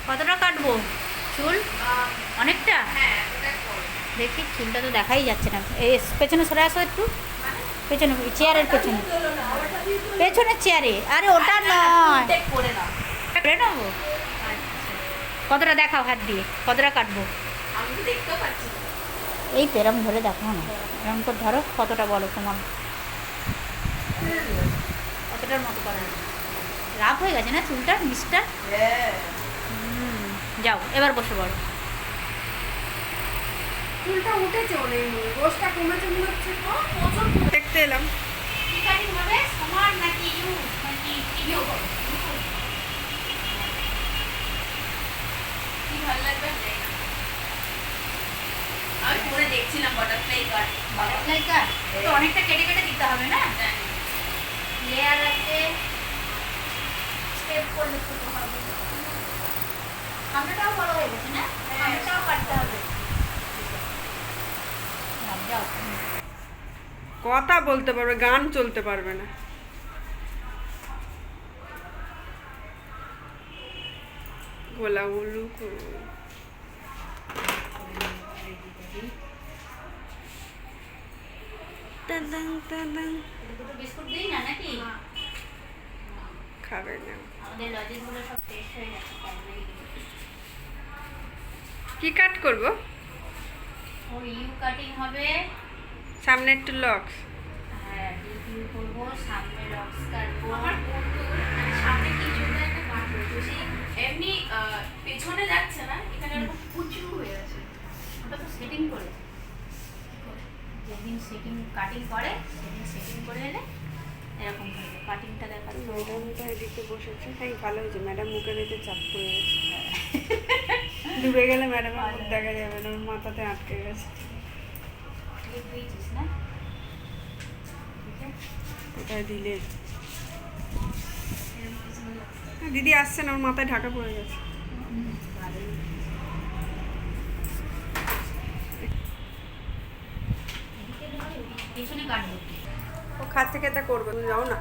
কতটা কাটবো চুল? অনেকটা? দেখি চুলটা তো দেখাই যাচ্ছে না। এই পেছনে সরে আসো একটু, পেছনে চেয়ারের পেছনে, পেছনের চেয়ারে। আরে ওটা নয়, করে নেবো। কতটা দেখাও হাত দিয়ে, কতটা কাটবো? এই তো এরম ধরে দেখো না, এরম করে ধরো। কতটা বলো তোমার, কতটার মতো করা লাভ হয়ে গেছে না চুলটা, মিস্টার? যাও এবার বসে পড়ো। চুলটা উঠেছে অনেক, রোজটা কমেছে মনে হচ্ছে। দেখতে এলাম কি কাটিং হবে, সমান নাকি ইউ নাকি ভিডিও হবে? কি ভালো লাগবে আমি পরে দেখছিলাম বাটারফ্লাই কাট। বাটারফ্লাই কাট তো অনেকটা কেটে কেটে দিতে হবে না? লেয়ার আছে, স্টেপ করলে ছোট হবে। সামনেটাও বড় হয়ে গেছে না, সামনেটাও কাটতে হবে। যাও কথা বলতে পারবে, গান চলতে পারবে না। গোলা উলু বিস্কুট দিই না নাকি? খাবে না। আমাদের লজেসগুলো সব শেষ হয়ে গেছে। কি কাট করবো? ও ইউ কাটিং হবে, সামনে একটু লক্স। হ্যাঁ ইউ করবো, সামনে লক্স কাটবো। আমার সামনে কিছুটা একটা কাট হয়েছে, সেই এমনি পেছনে যাচ্ছে না, এখানে এরকম উঁচু হয়ে আছে। ওটা তো সেটিং করেছে, যেদিন সেটিং কাটিং করে সেদিন সেটিং করে এলে এরকম হবে। কাটিংটা দেখাচ্ছি। ম্যাডামটা এদিকে বসেছে, তাই ভালো হয়েছে। ম্যাডাম মুখে দেখে চাপ পড়ে গেছে। ডুবে গেলে ম্যাডামের মুখ দেখা যাবে না, মাথাতে আটকে গেছে। না কোথায় দিলে? দিদি আসছে না, ওর মাথায় ঢাকা পড়ে গেছে। পেছনে কাটবো। ও খাচ্ছে খেতে করবে, তুমি যাও না।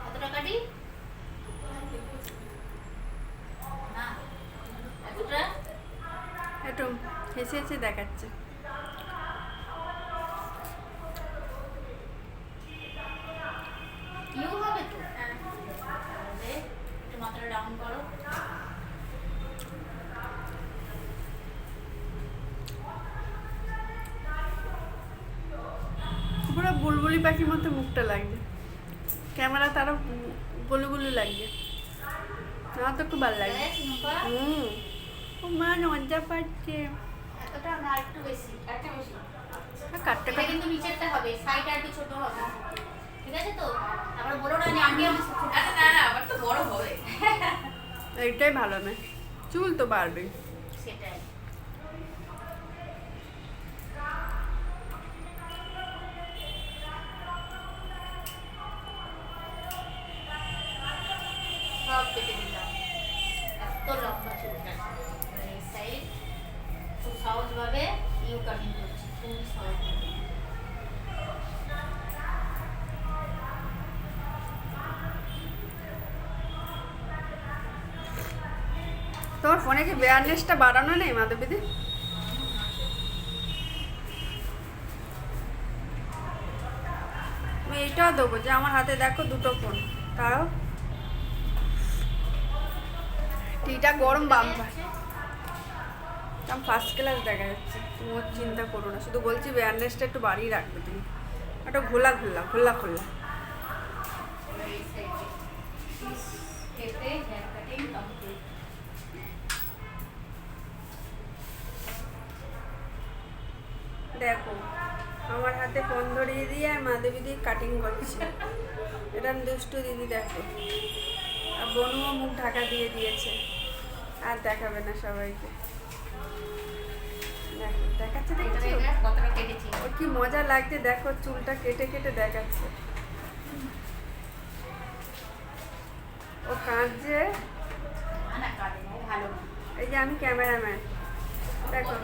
কতটা কাটি? না এতটা। একটু হেসে হেসে দেখাচ্ছে। ইউ হবে তো? তাহলে একটু মাথাটা ডাউন করো। পুরো বুলবুলি পাখির মতো মুখটা লাগছে, ক্যামেরা তারও বুলুবুলু লাগছে। আমার তো খুব ভালো লাগে। ও মা লজ্জা পাচ্ছে। এতটা না, একটু বেশি, একটা বেশি। কাটতে এটা কিন্তু নিচেরটা হবে, সাইড আর কি ছোট হবে, ঠিক আছে তো? তারপরে বড় না যে আমি আমি না না, আবার তো বড় হবে। এইটাই ভালো না, চুল তো বাড়বে। সেটাই। সব কেটে দিলাম, এত লম্বা চুলটা। এই সাইড খুব সহজভাবে ইউ কাটিং করছি, খুব সহজভাবে। তোমার ফোনে কি ব্রাইটনেসটা বাড়ানো নেই মাধবীদি? আমি এইটাও দেবো যে আমার হাতে দেখো দুটো ফোন, তাও টিটা গরম বাম্পার, আমি ফার্স্ট ক্লাস দেখা যাচ্ছে। তুমি ওর চিন্তা করো না, শুধু বলছি ব্রাইটনেসটা একটু বাড়িয়ে রাখবে তুমি, একটা ঘোলা ঘোলা খোলা খোলা। কেটে হেয়ার কাটিং কমপ্লিট। দেখো আমার হাতে ফোন ধরিয়ে দিয়ে আর মাধবীদি কাটিং করছে। এটা দুষ্টু দিদি দেখো, আর বনুও মুখ ঢাকা দিয়ে দিয়েছে, আর দেখাবে না সবাইকে। দেখো দেখাচ্ছে, দেখছো কতটা কেটেছি? ওর কি মজা লাগছে দেখো, চুলটা কেটে কেটে দেখাচ্ছে। ও কাঁদছে। না কাটে না, ভালো না। এই যে আমি ক্যামেরাম্যান, দেখো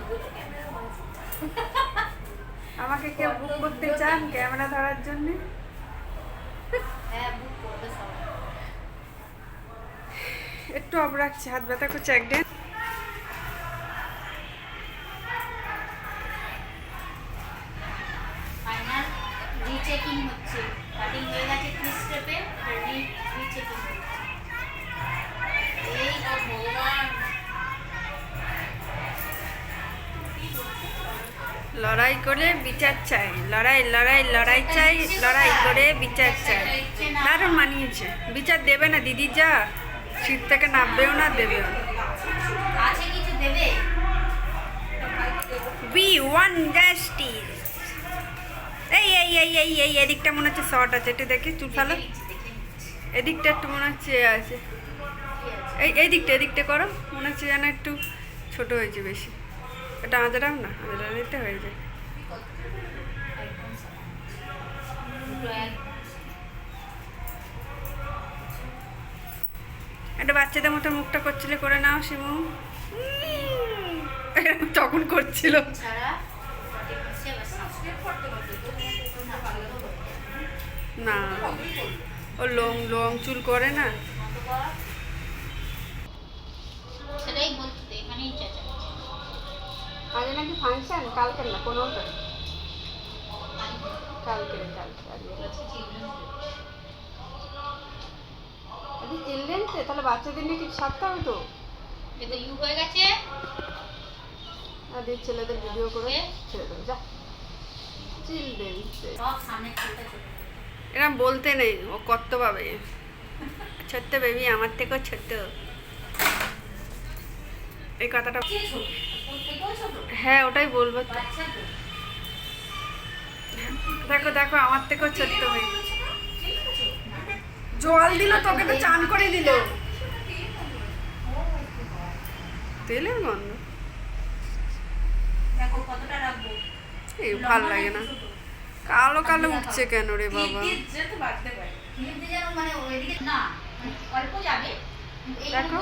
আমাকে কেউ বুক করতে চান ক্যামেরা ধরার জন্য? একটু অফ রাখছি, হাত ব্যথা করছে একদিন। ফাইনাল রিচেকিং হচ্ছে, কাটিং হয়ে গেছে 3 স্টেপে, রিচেকিং হচ্ছে। এই ও ভগবান, লড়াই করে বিচার চাই, লড়াই লড়াই লড়াই চাই, লড়াই করে বিচার চাই। দারুণ মানিয়েছে। বিচার দেবে না দিদি, যা শীত থেকে নামবেও না, দেবেও না। আছে কিছু দেবে? We want justice. এই এই এই এই এই এদিকটা মনে হচ্ছে শর্ট আছে, একটু দেখি চুল ফালো। এদিকটা একটু মনে হচ্ছে আছে, এই দিকটা, এদিকটা করো, মনে হচ্ছে যেন একটু ছোট হয়েছে বেশি। এটা আঁচড়াও না, আঁচড়া দিতে হয়ে যায়। একটা বাচ্চাদের মতো মুখটা করছিলে, করে নাও শিমু। তখন করছিল না, ও লং লং চুল করে না। সেটাই বলতে, এখানেই চেঁচাচ্ছে। আজ নাকি ফাংশন, কালকে না, 15টা, কালকে চিলড্রেন্সে, তাহলে বাচ্চাদের নিয়ে কিছু সারতে হবে তো। এটা ইউ হয়ে গেছে, আর ছেলেদের ভিডিও করে ছেড়ে দেবো, যা। চিলড্রেন্সে সব সামনে চলতে চলতে এরকম বলতে নেই, ও কত পাবে। ছোট্ট বেবি, আমার থেকেও ছোট্ট। এই কথাটা হ্যাঁ, ওটাই বলবো তো। দেখো দেখো, আমার থেকেও ছোট্ট মেয়ে। জল দিল, তোকে তো চান করে দিল। তেলের গন্ধ, দেখো কতটা রাখবো। এই ভাল লাগে না। কালো কালো উঠছে কেন রে বাবা? মানে ওইদিকে না, অল্প যাবে। দেখো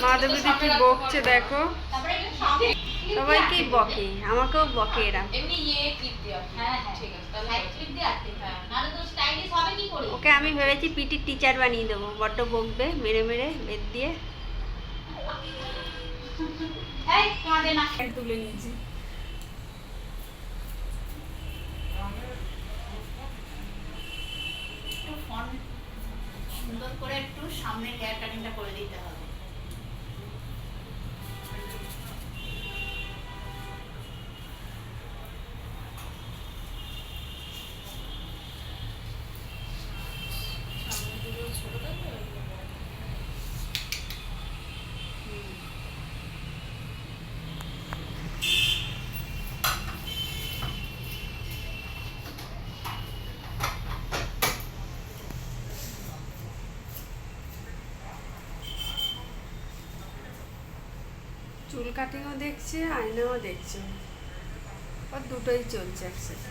মাধবী কি বকছে, দেখো সবাইকেই বকে, আমাকেও বকে এরা। এমনি ইয়ে ক্লিপ দিয়া, হ্যাঁ হ্যাঁ ঠিক আছে, তাহলে ক্লিপ দিয়ে আটকে, হ্যাঁ নালে তো স্টাইলিশ হবে কি করে। ওকে আমি ভেবেছি পিটির টিচার বানিয়ে দেবো, বড্ড বকবে, মেরে মেরে বেদ দিয়ে। এই কাঁদে না, তুলে নিয়েছি। একটু ফন্ট সুন্দর করে একটু সামনে হেয়ার কাটিংটা করে দিতে হবে। চুল কাটিংও দেখছে, আয়নাও দেখছে, ওর দুটোই চলছে একসাথে।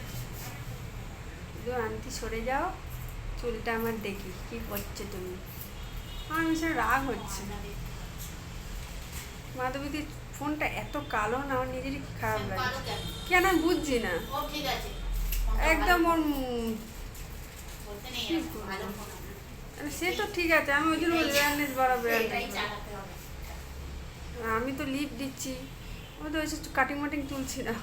শুধু আন্টি সরে যাও, চুলটা আমার দেখি কি করছে তুমি। আমার ভীষণ রাগ হচ্ছে। মাধবীদির ফোনটা এত কালো না, আমার নিজেরই খারাপ লাগে। কেন আমি বুঝছি না, ও ঠিক আছে, একদম ওর বলতে নেই ভালো ফোন না, সে তো ঠিক আছে, আমি ওই জন্য ব্র্যান্ডেজ বরাবর এটাই চালাতে হবে। আমি তো লিপ দিচ্ছি, ও তো এসে কাটিং মাটিং তুলছি না।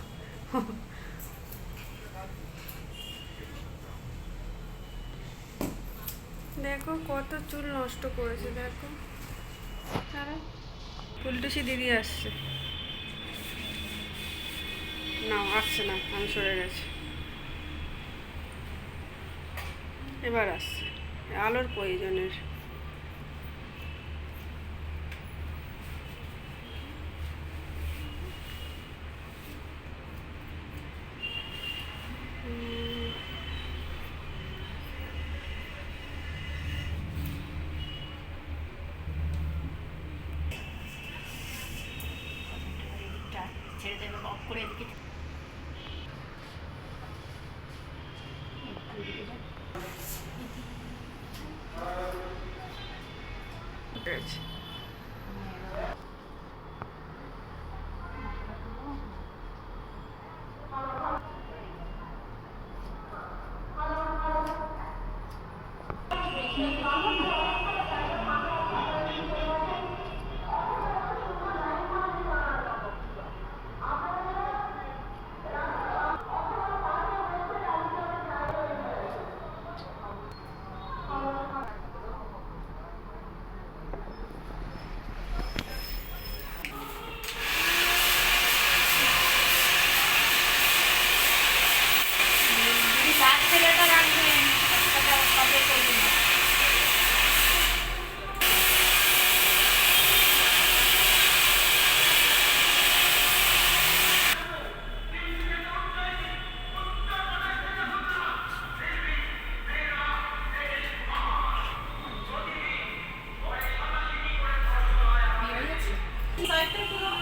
দেখো কত চুল নষ্ট করেছে, দেখো। আরে ফুলটুসি দিদি আসছে না, আসছে না, আমি সরে গেছি। এবার আসছে, আলোর প্রয়োজনের। ছেড়ে দেবে অফ করে এদিকে। ঠিক আছে।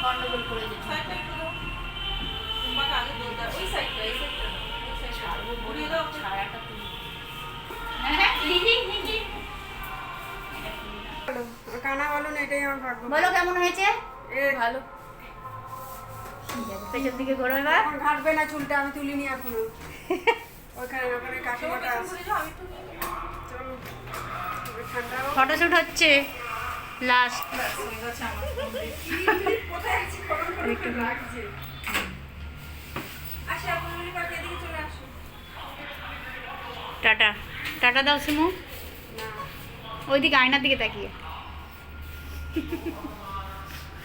গন্ডগোল করে দিচ্ছি ছায়াটা তুলি বলো, কানা বলো না, এটাই আমার ভাগ্য। বলো কেমন হয়েছে? এ ভালো ঠিক আছে, পেছন দিকে ঘোরো এবার। এখন ঘাটবে না চুলটা, আমি তুলিনি এখনো। ওখানে কাকিমাটা আছে। চলো, এবার ঠান্ডা হোক। ফটোশুট হচ্ছে লাস্ট। কোথায় আছি? গরম গরম করে লাগছে। আসো, আপনার পাকে এদিকে চলে আসো। টাটা টাটা দাও শিমু। না, ওইদিকে আয়নার দিকে তাকিয়ে।